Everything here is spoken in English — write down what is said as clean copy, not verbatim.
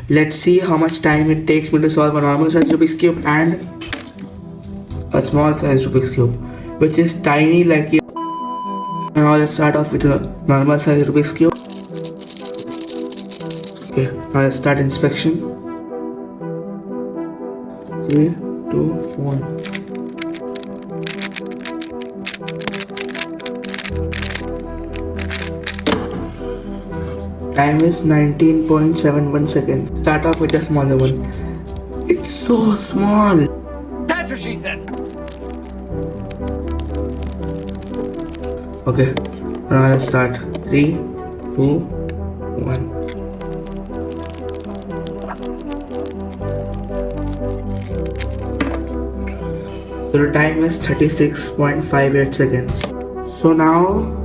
Let's see how much time it takes me to solve a normal size Rubik's Cube and a small size Rubik's Cube, which is tiny like you. Now let's start off with a normal size Rubik's Cube. Okay, now let's start inspection. 3, 2, 1. Time is 19.71 seconds. Start off with the smaller one. It's so small. That's what she said. Okay, now let's start. 3, 2, 1. So the time is 36.58 seconds. So now